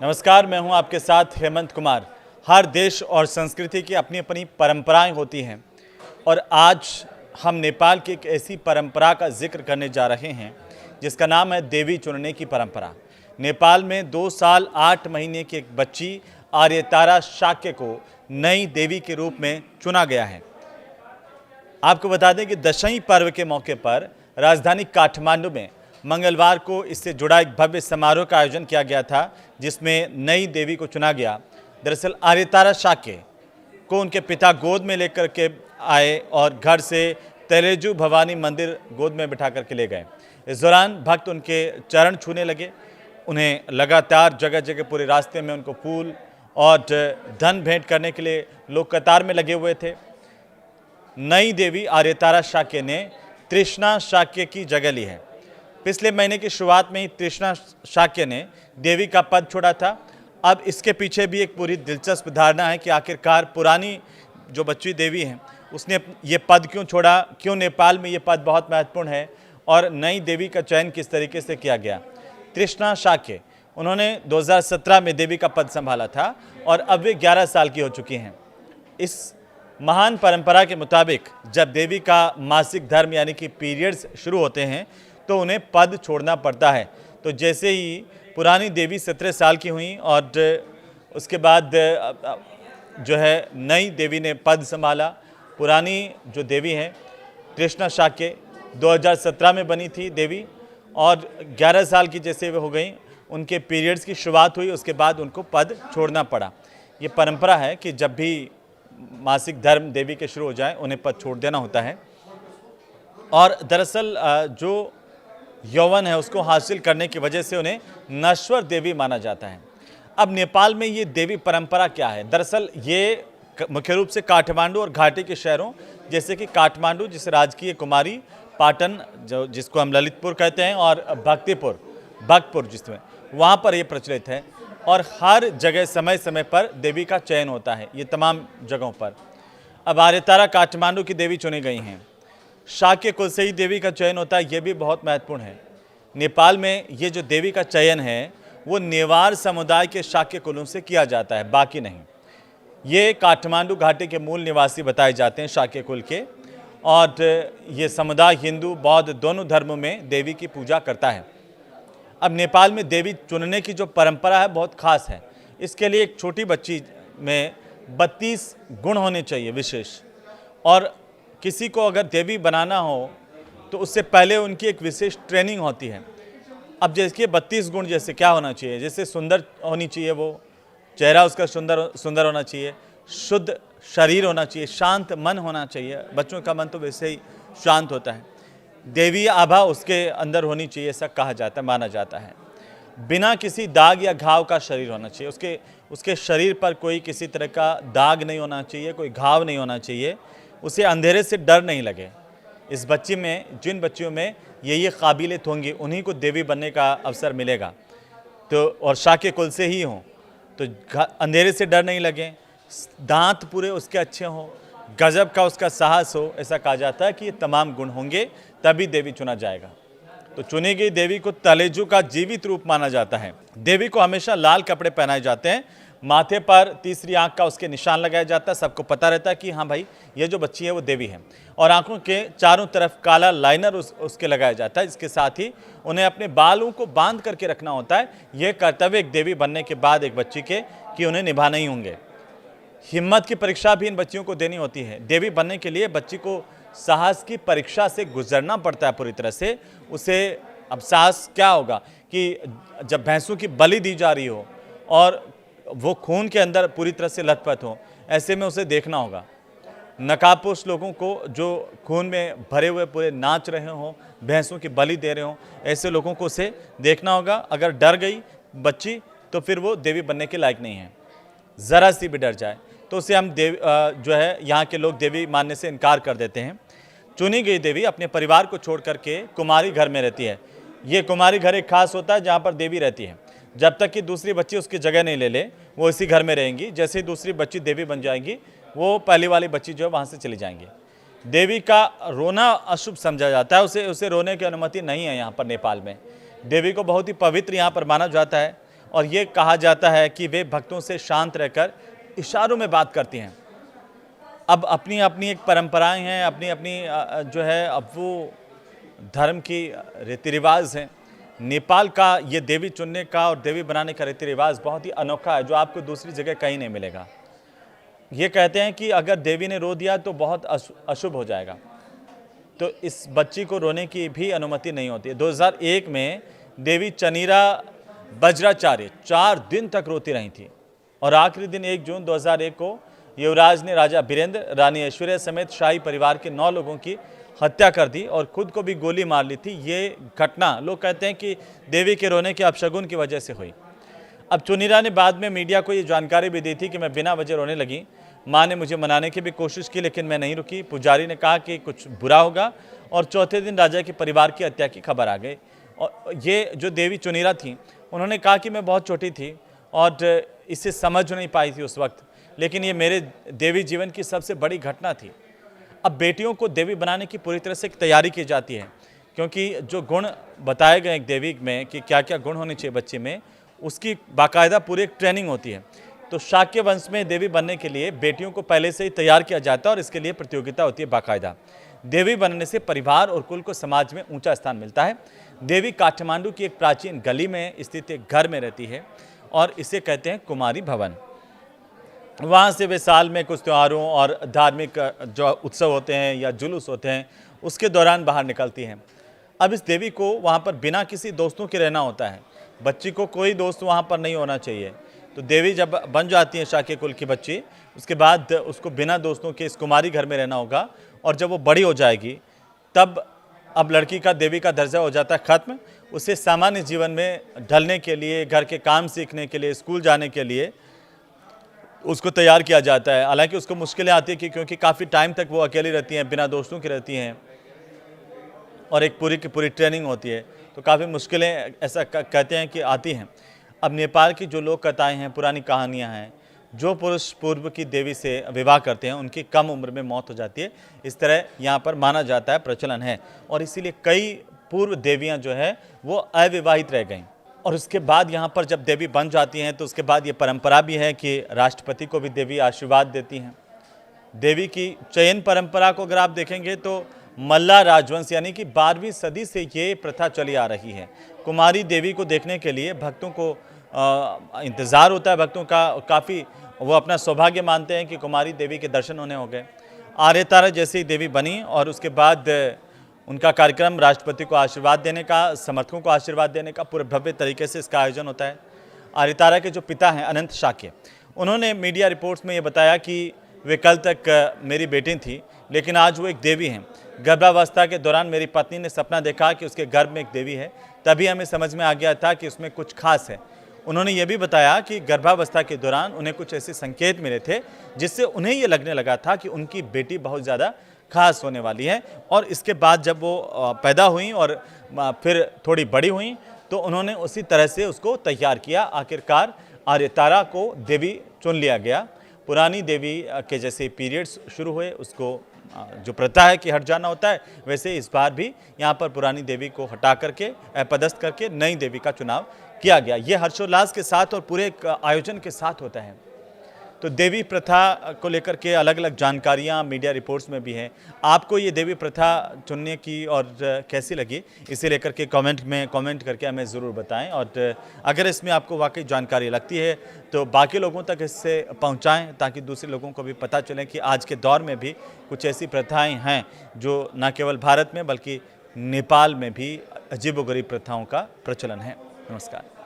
नमस्कार, मैं हूं आपके साथ हेमंत कुमार। हर देश और संस्कृति की अपनी अपनी परंपराएं होती हैं और आज हम नेपाल की एक ऐसी परंपरा का जिक्र करने जा रहे हैं जिसका नाम है देवी चुनने की परंपरा। नेपाल में 2 साल 8 महीने की एक बच्ची आर्यतारा शाक्य को नई देवी के रूप में चुना गया है। आपको बता दें कि दशईं पर्व के मौके पर राजधानी काठमांडू में मंगलवार को इससे जुड़ा एक भव्य समारोह का आयोजन किया गया था, जिसमें नई देवी को चुना गया। दरअसल आर्यतारा शाक्य को उनके पिता गोद में लेकर के आए और घर से तेरेजू भवानी मंदिर गोद में बिठा करके ले गए। इस दौरान भक्त उनके चरण छूने लगे। उन्हें लगातार जगह जगह पूरे रास्ते में उनको फूल और धन भेंट करने के लिए लोग कतार में लगे हुए थे। नई देवी आर्यतारा शाक्य ने तृष्णा शाक्य की जगह ली है। पिछले महीने की शुरुआत में ही तृष्णा शाक्य ने देवी का पद छोड़ा था। अब इसके पीछे भी एक पूरी दिलचस्प धारणा है कि आखिरकार पुरानी जो बच्ची देवी हैं उसने ये पद क्यों छोड़ा, क्यों नेपाल में ये पद बहुत महत्वपूर्ण है और नई देवी का चयन किस तरीके से किया गया। तृष्णा शाक्य उन्होंने 2017 में देवी का पद संभाला था और अब वे 11 साल की हो चुकी हैं। इस महान परंपरा के मुताबिक जब देवी का मासिक धर्म यानी कि पीरियड्स शुरू होते हैं तो उन्हें पद छोड़ना पड़ता है। तो जैसे ही पुरानी देवी 17 साल की हुई और उसके बाद जो है नई देवी ने पद संभाला। पुरानी जो देवी हैं तृष्णा शाक्य 2017 में बनी थी देवी और 11 साल की जैसे वे हो गई, उनके पीरियड्स की शुरुआत हुई, उसके बाद उनको पद छोड़ना पड़ा। ये परंपरा है कि जब भी मासिक धर्म देवी के शुरू हो जाए उन्हें पद छोड़ देना होता है। और दरअसल जो यौवन है उसको हासिल करने की वजह से उन्हें नश्वर देवी माना जाता है। अब नेपाल में ये देवी परंपरा क्या है? दरअसल ये मुख्य रूप से काठमांडू और घाटी के शहरों जैसे कि काठमांडू जिसे राजकीय कुमारी, पाटन जो जिसको हम ललितपुर कहते हैं और भक्तपुर जिसमें वहाँ पर ये प्रचलित है और हर जगह समय समय पर देवी का चयन होता है ये तमाम जगहों पर। अब आर्यतारा काठमांडू की देवी चुनी गई हैं। शाक्य कुल से ही देवी का चयन होता है, ये भी बहुत महत्वपूर्ण है। नेपाल में ये जो देवी का चयन है वो नेवार समुदाय के शाक्य कुलों से किया जाता है, बाकी नहीं। ये काठमांडू घाटी के मूल निवासी बताए जाते हैं शाक्य कुल के और ये समुदाय हिंदू बौद्ध दोनों धर्मों में देवी की पूजा करता है। अब नेपाल में देवी चुनने की जो परंपरा है बहुत खास है। इसके लिए एक छोटी बच्ची में 32 गुण होने चाहिए विशेष, और किसी को अगर देवी बनाना हो तो उससे पहले उनकी एक विशेष ट्रेनिंग होती है। अब जैसे 32 गुण जैसे क्या होना चाहिए, जैसे सुंदर होनी चाहिए, वो चेहरा उसका सुंदर होना चाहिए, शुद्ध शरीर होना चाहिए, शांत मन होना चाहिए। बच्चों का मन तो वैसे ही शांत होता है। देवी आभा उसके अंदर होनी चाहिए, ऐसा कहा जाता है, माना जाता है। बिना किसी दाग या घाव का शरीर होना चाहिए, उसके शरीर पर कोई किसी तरह का दाग नहीं होना चाहिए, कोई घाव नहीं होना चाहिए, उसे अंधेरे से डर नहीं लगे। इस बच्ची में जिन बच्चियों में ये काबिलियत होंगी उन्हीं को देवी बनने का अवसर मिलेगा। तो और शाक्य कुल से ही हों तो अंधेरे से डर नहीं लगे, दांत पूरे उसके अच्छे हों, गजब का उसका साहस हो। ऐसा कहा जाता है कि ये तमाम गुण होंगे तभी देवी चुना जाएगा। तो चुनी गई देवी को तलेजू का जीवित रूप माना जाता है। देवी को हमेशा लाल कपड़े पहनाए जाते हैं, माथे पर तीसरी आंख का उसके निशान लगाया जाता है। सबको पता रहता है कि हाँ भाई ये जो बच्ची है वो देवी है, और आंखों के चारों तरफ काला लाइनर उसके लगाया जाता है। इसके साथ ही उन्हें अपने बालों को बांध करके रखना होता है। यह कर्तव्य एक देवी बनने के बाद एक बच्ची के कि उन्हें निभाना ही होंगे। हिम्मत की परीक्षा भी इन बच्चियों को देनी होती है। देवी बनने के लिए बच्ची को साहस की परीक्षा से गुजरना पड़ता है पूरी तरह से। उसे अब साहस क्या होगा कि जब भैंसों की बलि दी जा रही हो और वो खून के अंदर पूरी तरह से लथपथ हो, ऐसे में उसे देखना होगा। नकाबपोश लोगों को जो खून में भरे हुए पूरे नाच रहे हों, भैंसों की बलि दे रहे हों, ऐसे लोगों को उसे देखना होगा। अगर डर गई बच्ची तो फिर वो देवी बनने के लायक नहीं है। ज़रा सी भी डर जाए तो उसे हम जो है यहाँ के लोग देवी मानने से इनकार कर देते हैं। चुनी गई देवी अपने परिवार को छोड़ करके कुमारी घर में रहती है। ये कुमारी घर एक खास होता है जहाँ पर देवी रहती है। जब तक कि दूसरी बच्ची उसकी जगह नहीं ले ले वो इसी घर में रहेंगी। जैसे ही दूसरी बच्ची देवी बन जाएंगी वो पहली वाली बच्ची जो है वहाँ से चली जाएंगी। देवी का रोना अशुभ समझा जाता है, उसे रोने की अनुमति नहीं है यहाँ पर नेपाल में। देवी को बहुत ही पवित्र यहाँ पर माना जाता है और ये कहा जाता है कि वे भक्तों से शांत रहकर इशारों में बात करती हैं। अब अपनी अपनी एक परंपराएं हैं, अपनी अपनी जो है अब वो धर्म की रीति रिवाज हैं। नेपाल का ये देवी चुनने का और देवी बनाने का रीति रिवाज बहुत ही अनोखा है, जो आपको दूसरी जगह कहीं नहीं मिलेगा। ये कहते हैं कि अगर देवी ने रो दिया तो बहुत अशुभ हो जाएगा, तो इस बच्ची को रोने की भी अनुमति नहीं होती है। 2001 में देवी चनीरा वज्राचार्य 4 दिन तक रोती रही थी और आखिरी दिन 1 जून 2001 को युवराज ने राजा बीरेंद्र, रानी ऐश्वर्या समेत शाही परिवार के 9 लोगों की हत्या कर दी और खुद को भी गोली मार ली थी। ये घटना लोग कहते हैं कि देवी के रोने के अपशगुन की वजह से हुई। अब चुनीरा ने बाद में मीडिया को ये जानकारी भी दी थी कि मैं बिना वजह रोने लगी। माँ ने मुझे मनाने की भी कोशिश की, लेकिन मैं नहीं रुकी। पुजारी ने कहा कि कुछ बुरा होगा और चौथे दिन राजा के परिवार की हत्या की खबर आ गई। और ये जो देवी चुनीरा थी, उन्होंने कहा कि मैं बहुत छोटी थी और इसे समझ नहीं पाई थी उस वक्त, लेकिन ये मेरे देवी जीवन की सबसे बड़ी घटना थी। अब बेटियों को देवी बनाने की पूरी तरह से तैयारी की जाती है, क्योंकि जो गुण बताए गए एक देवी में कि क्या क्या गुण होने चाहिए बच्चे में, उसकी बाकायदा पूरी एक ट्रेनिंग होती है। तो शाक्य वंश में देवी बनने के लिए बेटियों को पहले से ही तैयार किया जाता है और इसके लिए प्रतियोगिता होती है बाकायदा। देवी बनने से परिवार और कुल को समाज में ऊंचा स्थान मिलता है। देवी काठमांडू की एक प्राचीन गली में स्थित एक घर में रहती है और इसे कहते हैं कुमारी भवन। वहाँ से वे साल में कुछ त्योहारों और धार्मिक जो उत्सव होते हैं या जुलूस होते हैं, उसके दौरान बाहर निकलती हैं। अब इस देवी को वहाँ पर बिना किसी दोस्तों के रहना होता है। बच्ची को कोई दोस्त वहाँ पर नहीं होना चाहिए। तो देवी जब बन जाती है शाक्य कुल की बच्ची, उसके बाद उसको बिना दोस्तों के इस कुमारी घर में रहना होगा और जब वो बड़ी हो जाएगी तब अब लड़की का देवी का दर्जा हो जाता है खत्म। उसे सामान्य जीवन में ढलने के लिए, घर के काम सीखने के लिए, स्कूल जाने के लिए उसको तैयार किया जाता है। हालांकि उसको मुश्किलें आती है क्योंकि काफ़ी टाइम तक वो अकेली रहती हैं, बिना दोस्तों की रहती हैं और एक पूरी की पूरी ट्रेनिंग होती है, तो काफ़ी मुश्किलें ऐसा कहते हैं कि आती हैं। अब नेपाल की जो लोक कथाएँ हैं, पुरानी कहानियाँ हैं, जो पुरुष पूर्व की देवी से विवाह करते हैं उनकी कम उम्र में मौत हो जाती है, इस तरह यहाँ पर माना जाता है, प्रचलन है। और इसीलिए कई पूर्व देवियाँ जो है वो अविवाहित रह गईं। और उसके बाद यहाँ पर जब देवी बन जाती हैं तो उसके बाद ये परंपरा भी है कि राष्ट्रपति को भी देवी आशीर्वाद देती हैं। देवी की चयन परंपरा को अगर आप देखेंगे तो मल्ला राजवंश यानी कि 12वीं सदी से ये प्रथा चली आ रही है। कुमारी देवी को देखने के लिए भक्तों को इंतज़ार होता है, भक्तों का काफ़ी, वो अपना सौभाग्य मानते हैं कि कुमारी देवी के दर्शन होने हो गए। आर्यतारा जैसी देवी बनी और उसके बाद उनका कार्यक्रम राष्ट्रपति को आशीर्वाद देने का, समर्थकों को आशीर्वाद देने का पूरे भव्य तरीके से इसका आयोजन होता है। आर्यतारा के जो पिता हैं अनंत शाक्य, उन्होंने मीडिया रिपोर्ट्स में ये बताया कि वे कल तक मेरी बेटी थी, लेकिन आज वो एक देवी हैं। गर्भावस्था के दौरान मेरी पत्नी ने सपना देखा कि उसके गर्भ में एक देवी है, तभी हमें समझ में आ गया था कि उसमें कुछ खास है। उन्होंने ये भी बताया कि गर्भावस्था के दौरान उन्हें कुछ ऐसे संकेत मिले थे जिससे उन्हें ये लगने लगा था कि उनकी बेटी बहुत ज़्यादा खास होने वाली है। और इसके बाद जब वो पैदा हुई और फिर थोड़ी बड़ी हुई तो उन्होंने उसी तरह से उसको तैयार किया। आखिरकार आर्यतारा को देवी चुन लिया गया। पुरानी देवी के जैसे पीरियड्स शुरू हुए, उसको जो प्रथा है कि हट जाना होता है, वैसे इस बार भी यहाँ पर पुरानी देवी को हटा करके, अपदस्थ करके नई देवी का चुनाव किया गया। ये हर्षोल्लास के साथ और पूरे आयोजन के साथ होता है। तो देवी प्रथा को लेकर के अलग अलग जानकारियाँ मीडिया रिपोर्ट्स में भी हैं। आपको ये देवी प्रथा चुनने की और कैसी लगी, इसे लेकर के कमेंट करके हमें ज़रूर बताएं। और अगर इसमें आपको वाकई जानकारी लगती है तो बाकी लोगों तक इससे पहुंचाएं, ताकि दूसरे लोगों को भी पता चले कि आज के दौर में भी कुछ ऐसी प्रथाएँ हैं जो न केवल भारत में बल्कि नेपाल में भी अजीबोगरीब प्रथाओं का प्रचलन है। नमस्कार।